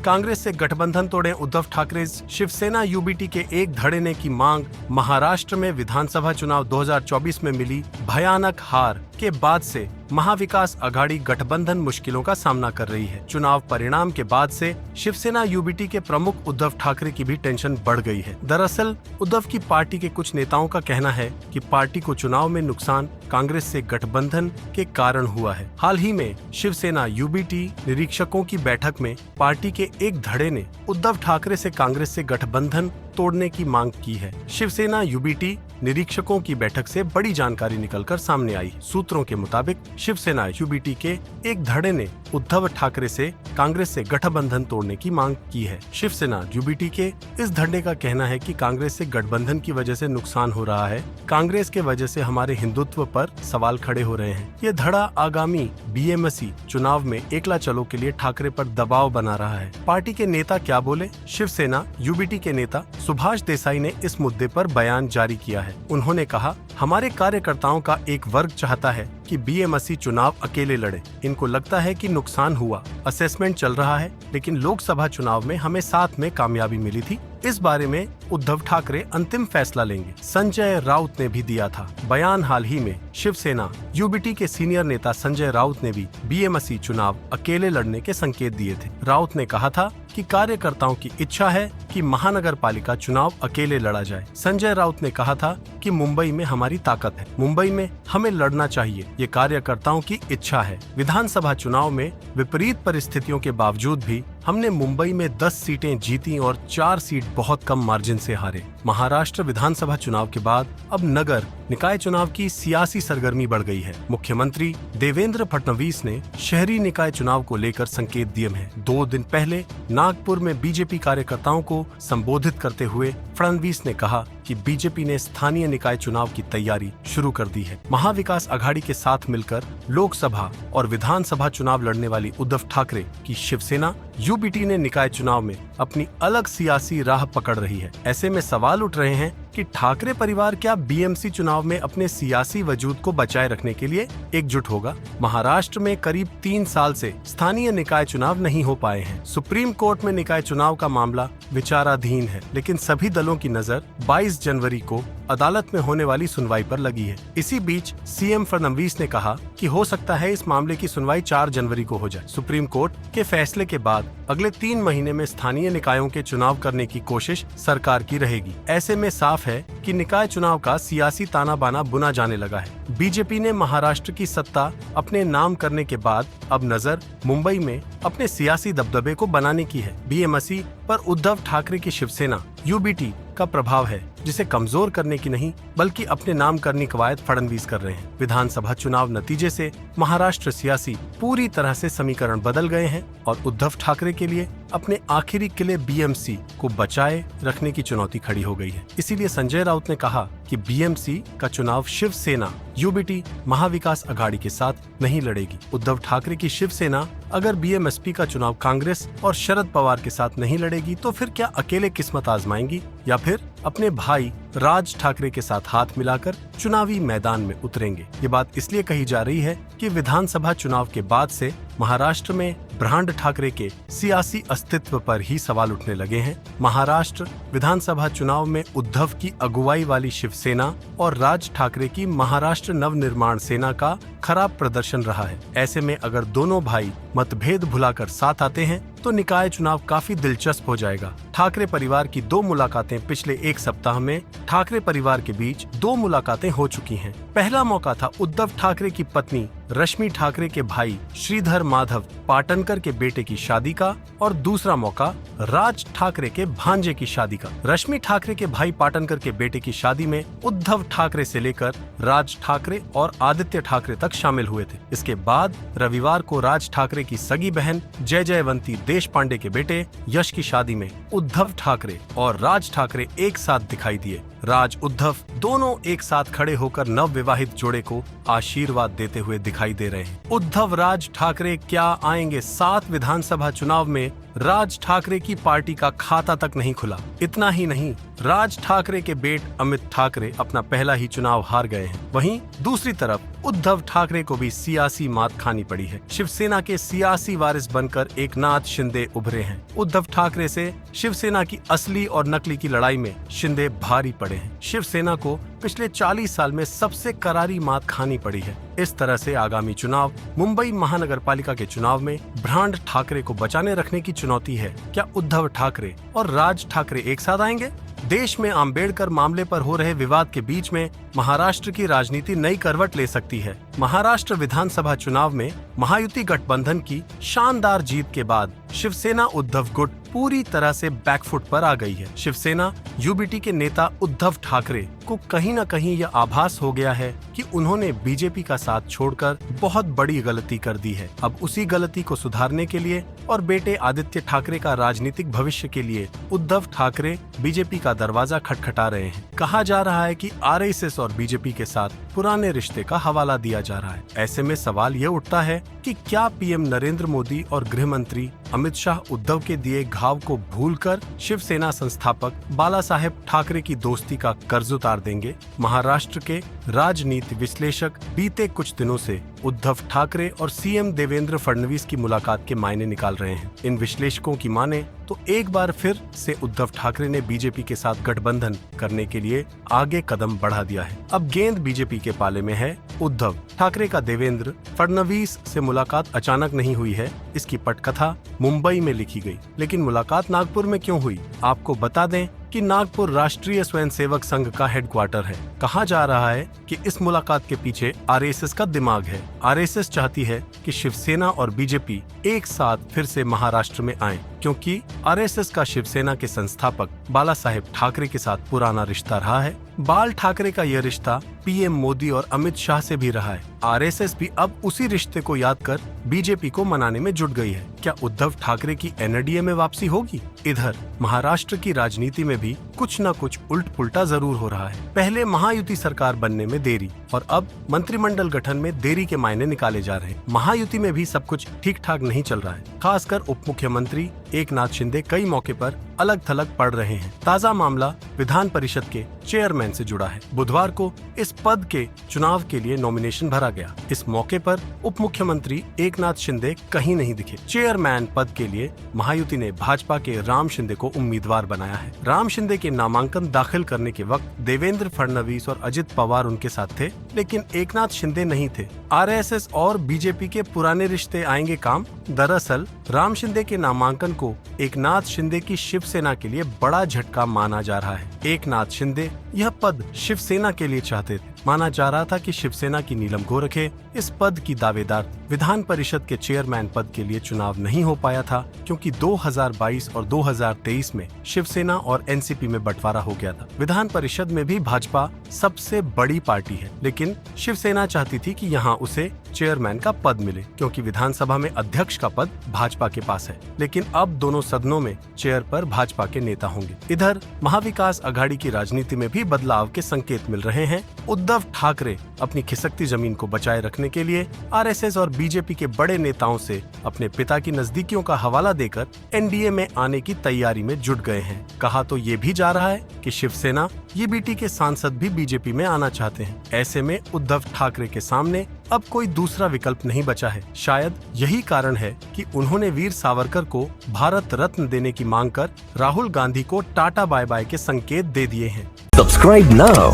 कांग्रेस से गठबंधन तोड़े उद्धव ठाकरे, शिवसेना यूबीटी के एक धड़ेने की मांग। महाराष्ट्र में विधानसभा चुनाव 2024 में मिली भयानक हार के बाद से महाविकास अघाड़ी गठबंधन मुश्किलों का सामना कर रही है। चुनाव परिणाम के बाद से शिवसेना यूबीटी के प्रमुख उद्धव ठाकरे की भी टेंशन बढ़ गई है। दरअसल उद्धव की पार्टी के कुछ नेताओं का कहना है कि पार्टी को चुनाव में नुकसान कांग्रेस से गठबंधन के कारण हुआ है। हाल ही में शिवसेना यूबीटी निरीक्षकों की बैठक में पार्टी के एक धड़े ने उद्धव ठाकरे से कांग्रेस से गठबंधन तोड़ने की मांग की है। शिवसेना यूबीटी निरीक्षकों की बैठक से बड़ी जानकारी निकलकर सामने आई। सूत्रों के मुताबिक शिवसेना यूबीटी के एक धड़े ने उद्धव ठाकरे से कांग्रेस से गठबंधन तोड़ने की मांग की है। शिवसेना यूबीटी के इस धड़े का कहना है कि कांग्रेस से गठबंधन की वजह से नुकसान हो रहा है। कांग्रेस के वजह से हमारे हिंदुत्व पर सवाल खड़े हो रहे हैं। ये धड़ा आगामी बीएमसी चुनाव में एकला चलो के लिए ठाकरे पर दबाव बना रहा है। पार्टी के नेता क्या बोले? शिवसेना यूबीटी के नेता सुभाष देसाई ने इस मुद्दे पर बयान जारी किया है। उन्होंने कहा, हमारे कार्यकर्ताओं का एक वर्ग चाहता है कि बीएमसी चुनाव अकेले लड़े। इनको लगता है कि नुकसान हुआ, असेसमेंट चल रहा है, लेकिन लोकसभा चुनाव में हमें साथ में कामयाबी मिली थी। इस बारे में उद्धव ठाकरे अंतिम फैसला लेंगे। संजय राउत ने भी दिया था बयान। हाल ही में शिवसेना यूबीटी के सीनियर नेता संजय राउत ने भी बीएमसी चुनाव अकेले लड़ने के संकेत दिए थे। राउत ने कहा था कि कार्यकर्ताओं की इच्छा है कि महानगर पालिका चुनाव अकेले लड़ा जाए। संजय राउत ने कहा था कि मुंबई में हमारी ताकत है, मुंबई में हमें लड़ना चाहिए, ये कार्यकर्ताओं की इच्छा है। विधानसभा चुनाव में विपरीत परिस्थितियों के बावजूद भी हमने मुंबई में 10 सीटें जीती और 4 सीट बहुत कम मार्जिन से हारे। महाराष्ट्र विधानसभा चुनाव के बाद अब नगर निकाय चुनाव की सियासी सरगर्मी बढ़ गई है। मुख्यमंत्री देवेंद्र फडणवीस ने शहरी निकाय चुनाव को लेकर संकेत दिए हैं। 2 दिन पहले नागपुर में बीजेपी कार्यकर्ताओं को संबोधित करते हुए फडणवीस ने कहा कि बीजेपी ने स्थानीय निकाय चुनाव की तैयारी शुरू कर दी है। महाविकास अघाड़ी के साथ मिलकर लोकसभा और विधानसभा चुनाव लड़ने वाली उद्धव ठाकरे की शिवसेना यूबीटी ने निकाय चुनाव में अपनी अलग सियासी राह पकड़ रही है। ऐसे में सवाल उठ रहे हैं कि ठाकरे परिवार क्या बीएमसी चुनाव में अपने सियासी वजूद को बचाए रखने के लिए एकजुट होगा? महाराष्ट्र में करीब 3 साल से स्थानीय निकाय चुनाव नहीं हो पाए हैं। सुप्रीम कोर्ट में निकाय चुनाव का मामला विचाराधीन है, लेकिन सभी दलों की नजर 22 जनवरी को अदालत में होने वाली सुनवाई पर लगी है। इसी बीच सीएम फडणवीस ने कहा कि हो सकता है इस मामले की सुनवाई 4 जनवरी को हो जाए। सुप्रीम कोर्ट के फैसले के बाद अगले 3 महीने में स्थानीय निकायों के चुनाव करने की कोशिश सरकार की रहेगी। ऐसे में साफ है कि निकाय चुनाव का सियासी ताना बाना बुना जाने लगा है। बीजेपी ने महाराष्ट्र की सत्ता अपने नाम करने के बाद अब नजर मुंबई में अपने सियासी दबदबे को बनाने की है। बीएमसी पर उद्धव ठाकरे की शिवसेना यूबीटी का प्रभाव है, जिसे कमजोर करने की नहीं बल्कि अपने नाम करने कवायद फडणवीस कर रहे हैं। विधानसभा चुनाव नतीजे से महाराष्ट्र सियासी पूरी तरह से समीकरण बदल गए हैं और उद्धव ठाकरे के लिए अपने आखिरी किले बीएमसी को बचाए रखने की चुनौती खड़ी हो गई है। इसीलिए संजय राउत ने कहा कि बीएमसी का चुनाव शिवसेना यूबीटी महाविकास अघाड़ी के साथ नहीं लड़ेगी। उद्धव ठाकरे की शिवसेना अगर बीएमएसपी का चुनाव कांग्रेस और शरद पवार के साथ नहीं लड़ेगी तो फिर क्या अकेले किस्मत आजमाएंगी या फिर अपने भाई राज ठाकरे के साथ हाथ मिलाकर चुनावी मैदान में उतरेंगे? ये बात इसलिए कही जा रही है कि विधानसभा चुनाव के बाद से महाराष्ट्र में ब्रांड ठाकरे के सियासी अस्तित्व पर ही सवाल उठने लगे हैं। महाराष्ट्र विधानसभा चुनाव में उद्धव की अगुवाई वाली शिवसेना और राज ठाकरे की महाराष्ट्र नवनिर्माण सेना का खराब प्रदर्शन रहा है। ऐसे में अगर दोनों भाई मतभेद भुलाकर साथ आते हैं तो निकाय चुनाव काफी दिलचस्प हो जाएगा। ठाकरे परिवार की 2 मुलाकातें पिछले 1 सप्ताह में ठाकरे परिवार के बीच 2 मुलाकातें हो चुकी हैं। पहला मौका था उद्धव ठाकरे की पत्नी रश्मि ठाकरे के भाई श्रीधर माधव पाटनकर के बेटे की शादी का और दूसरा मौका राज ठाकरे के भांजे की शादी का। रश्मि ठाकरे के भाई पाटनकर के बेटे की शादी में उद्धव ठाकरे से लेकर राज ठाकरे और आदित्य ठाकरे तक शामिल हुए थे। इसके बाद रविवार को राज ठाकरे की सगी बहन जय जयवंती देश पांडे के बेटे यश की शादी में उद्धव ठाकरे और राज ठाकरे एक साथ दिखाई दिए। राज उद्धव दोनों एक साथ खड़े होकर नवविवाहित जोड़े को आशीर्वाद देते हुए दिखाई दे रहे हैं। उद्धव राज ठाकरे क्या आएंगे 7 विधानसभा चुनाव में? राज ठाकरे की पार्टी का खाता तक नहीं खुला। इतना ही नहीं, राज ठाकरे के बेट अमित ठाकरे अपना पहला ही चुनाव हार गए हैं। वहीं दूसरी तरफ उद्धव ठाकरे को भी सियासी मात खानी पड़ी है। शिवसेना के सियासी वारिस बनकर एकनाथ शिंदे उभरे हैं। उद्धव ठाकरे से शिवसेना की असली और नकली की लड़ाई में शिंदे भारी पड़े हैं। शिवसेना को पिछले 40 साल में सबसे करारी मात खानी पड़ी है। इस तरह से आगामी चुनाव मुंबई महानगर पालिका के चुनाव में ब्रांड ठाकरे को बचाने रखने की चुनौती है। क्या उद्धव ठाकरे और राज ठाकरे एक साथ आएंगे? देश में अंबेडकर मामले पर हो रहे विवाद के बीच में महाराष्ट्र की राजनीति नई करवट ले सकती है। महाराष्ट्र विधानसभा चुनाव में महायुति गठबंधन की शानदार जीत के बाद शिवसेना उद्धव गुट पूरी तरह से बैकफुट पर आ गई है। शिवसेना यूबीटी के नेता उद्धव ठाकरे को कहीं न कहीं यह आभास हो गया है कि उन्होंने बीजेपी का साथ छोड़कर बहुत बड़ी गलती कर दी है। अब उसी गलती को सुधारने के लिए और बेटे आदित्य ठाकरे का राजनीतिक भविष्य के लिए उद्धव ठाकरे बीजेपी का दरवाजा खटखटा रहे हैं। कहा जा रहा है कि आरएसएस और बीजेपी के साथ पुराने रिश्ते का हवाला दिया जा रहा है। ऐसे में सवाल ये उठता है कि क्या पीएम नरेंद्र मोदी और गृह मंत्री अमित शाह उद्धव के दिए घाव को भूलकर शिवसेना संस्थापक बाला साहेब ठाकरे की दोस्ती का कर्ज उतार देंगे? महाराष्ट्र के राजनीति विश्लेषक बीते कुछ दिनों से उद्धव ठाकरे और सीएम देवेंद्र फडणवीस की मुलाकात के मायने निकाल रहे हैं। इन विश्लेषकों की माने तो एक बार फिर से उद्धव ठाकरे ने बीजेपी के साथ गठबंधन करने के लिए आगे कदम बढ़ा दिया है। अब गेंद बीजेपी के पाले में है। उद्धव ठाकरे का देवेंद्र फडणवीस से मुलाकात अचानक नहीं हुई है। इसकी पटकथा मुंबई में लिखी गई, लेकिन मुलाकात नागपुर में क्यों हुई? आपको बता दें कि नागपुर राष्ट्रीय स्वयंसेवक संघ का हेडक्वार्टर है। कहा जा रहा है कि इस मुलाकात के पीछे आरएसएस का दिमाग है। आरएसएस चाहती है कि शिवसेना और बीजेपी एक साथ फिर से महाराष्ट्र में आएं, क्योंकि आरएसएस का शिवसेना के संस्थापक बाला साहेब ठाकरे के साथ पुराना रिश्ता रहा है। बाल ठाकरे का यह रिश्ता पीएम मोदी और अमित शाह से भी रहा है। आरएसएस भी अब उसी रिश्ते को याद कर बीजेपी को मनाने में जुट गई है। क्या उद्धव ठाकरे की एनडीए में वापसी होगी? इधर महाराष्ट्र की राजनीति में भी कुछ न कुछ उल्ट पुल्टा जरूर हो रहा है। पहले महायुति सरकार बनने में देरी और अब मंत्रिमंडल गठन में देरी के मायने निकाले जा रहे हैं। महायुति में भी सब कुछ ठीक ठाक नहीं चल रहा है। खासकर उप मुख्यमंत्री एकनाथ शिंदे कई मौके पर अलग थलग पड़ रहे हैं। ताजा मामला विधान परिषद के चेयरमैन से जुड़ा है। बुधवार को इस पद के चुनाव के लिए नॉमिनेशन भरा गया। इस मौके पर उप मुख्यमंत्री एकनाथ शिंदे कहीं नहीं दिखे। चेयरमैन पद के लिए महायुति ने भाजपा के राम शिंदे को उम्मीदवार बनाया है। राम शिंदे के नामांकन दाखिल करने के वक्त देवेंद्र फडणवीस और अजित पवार उनके साथ थे, लेकिन एकनाथ शिंदे नहीं थे। आरएसएस और बीजेपी के पुराने रिश्ते आएंगे काम? दरअसल राम शिंदे के नामांकन को एकनाथ शिंदे की शिवसेना के लिए बड़ा झटका माना जा रहा है। एकनाथ शिंदे यह पद शिवसेना के लिए चाहते थे। माना जा रहा था कि शिवसेना की नीलम गोरखे इस पद की दावेदार। विधान परिषद के चेयरमैन पद के लिए चुनाव नहीं हो पाया था, क्योंकि 2022 और 2023 में शिवसेना और एनसीपी में बंटवारा हो गया था। विधान परिषद में भी भाजपा सबसे बड़ी पार्टी है, लेकिन शिवसेना चाहती थी कि यहाँ उसे चेयरमैन का पद मिले, क्योंकि विधानसभा में अध्यक्ष का पद भाजपा के पास है। लेकिन अब दोनों सदनों में चेयर पर भाजपा के नेता होंगे। इधर महाविकास अघाड़ी की राजनीति में भी बदलाव के संकेत मिल रहे हैं। उद्धव ठाकरे अपनी खिसकती जमीन को बचाए रखने के लिए आरएसएस और बीजेपी के बड़े नेताओं से अपने पिता की नजदीकियों का हवाला देकर एनडीए में आने की तैयारी में जुट गए हैं। कहा तो ये भी जा रहा है कि शिवसेना यूबीटी के सांसद भी बीजेपी में आना चाहते हैं। ऐसे में उद्धव ठाकरे के सामने अब कोई दूसरा विकल्प नहीं बचा है। शायद यही कारण है कि उन्होंने वीर सावरकर को भारत रत्न देने की मांग कर राहुल गांधी को टाटा बाय बाय के संकेत दे दिए हैं। Subscribe now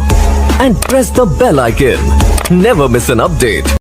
and press the bell icon. Never miss an update.